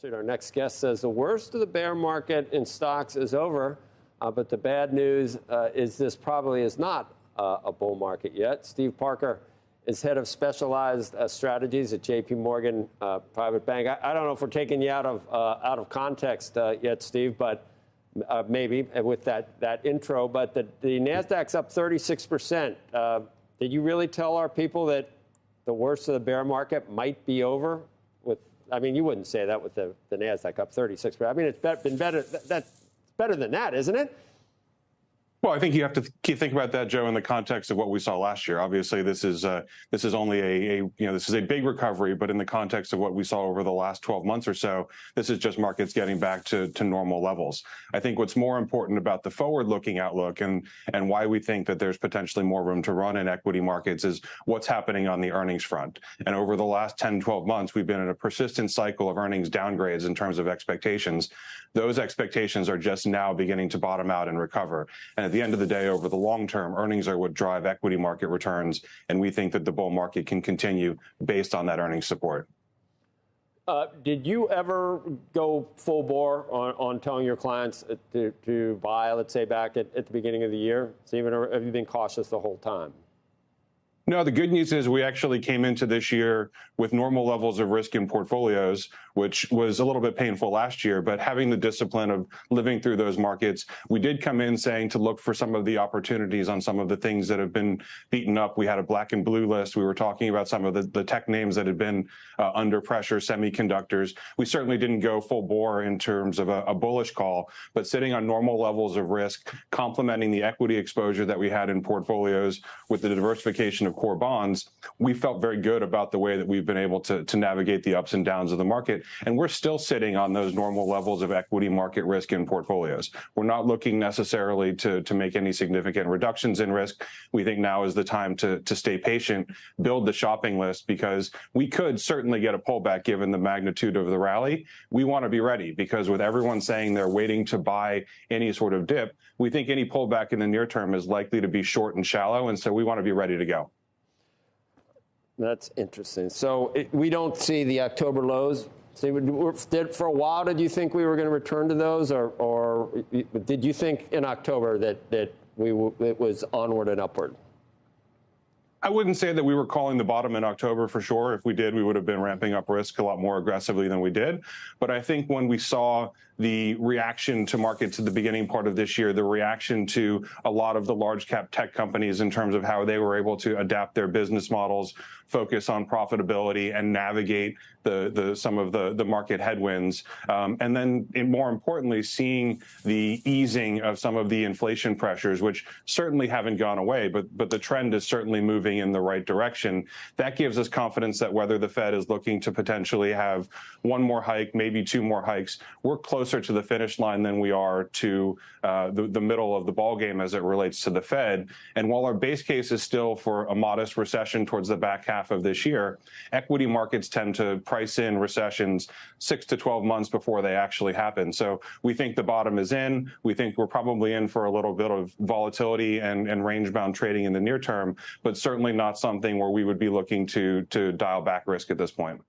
Street. Our next guest says the worst of the bear market in stocks is over, but the bad news is this probably is not a bull market yet. Steve Parker is head of specialized strategies at JPMorgan Private Bank. I don't know if we're taking you out of context yet, Steve, but maybe with that intro. But the Nasdaq's up 36%. Did you really tell our people that the worst of the bear market might be over? I mean, you wouldn't say that with the Nasdaq up 36%. I mean, it's been better. That's better than that, isn't it? Well, I think you have to think about that, Joe, in the context of what we saw last year. Obviously, this is only this is a big recovery, but in the context of what we saw over the last 12 months or so, this is just markets getting back to normal levels. I think what's more important about the forward-looking outlook and why we think that there's potentially more room to run in equity markets is what's happening on the earnings front. And over the last 10, 12 months, we've been in a persistent cycle of earnings downgrades in terms of expectations. Those expectations are just now beginning to bottom out and recover. And at the end of the day, over the long term, earnings are what drive equity market returns, and we think that the bull market can continue based on that earnings support. Did you ever go full bore on telling your clients to buy, let's say, back at the beginning of the year? Stephen, or have you been cautious the whole time? No, the good news is we actually came into this year with normal levels of risk in portfolios, which was a little bit painful last year. But having the discipline of living through those markets, we did come in saying to look for some of the opportunities on some of the things that have been beaten up. We had a black and blue list. We were talking about some of the tech names that had been under pressure, semiconductors. We certainly didn't go full bore in terms of a bullish call, but sitting on normal levels of risk, complementing the equity exposure that we had in portfolios with the diversification of core bonds, we felt very good about the way that we've been able to navigate the ups and downs of the market. And we're still sitting on those normal levels of equity market risk in portfolios. We're not looking necessarily to make any significant reductions in risk. We think now is the time to stay patient, build the shopping list, because we could certainly get a pullback given the magnitude of the rally. We want to be ready because with everyone saying they're waiting to buy any sort of dip, we think any pullback in the near term is likely to be short and shallow. And so we want to be ready to go. That's interesting. So we don't see the October lows. For a while, did you think we were going to return to those, or did you think in October that it was onward and upward? I wouldn't say that we were calling the bottom in October for sure. If we did, we would have been ramping up risk a lot more aggressively than we did. But I think when we saw the reaction to markets at the beginning part of this year, the reaction to a lot of the large cap tech companies in terms of how they were able to adapt their business models, focus on profitability, and navigate some of the market headwinds. And then more importantly, seeing the easing of some of the inflation pressures, which certainly haven't gone away, but the trend is certainly moving in the right direction. That gives us confidence that whether the Fed is looking to potentially have one more hike, maybe two more hikes, we're closer to the finish line than we are to the middle of the ball game as it relates to the Fed. And while our base case is still for a modest recession towards the back half of this year, equity markets tend to price in recessions 6 to 12 months before they actually happen. So we think the bottom is in. We think we're probably in for a little bit of volatility and range-bound trading in the near term, but certainly not something where we would be looking to dial back risk at this point.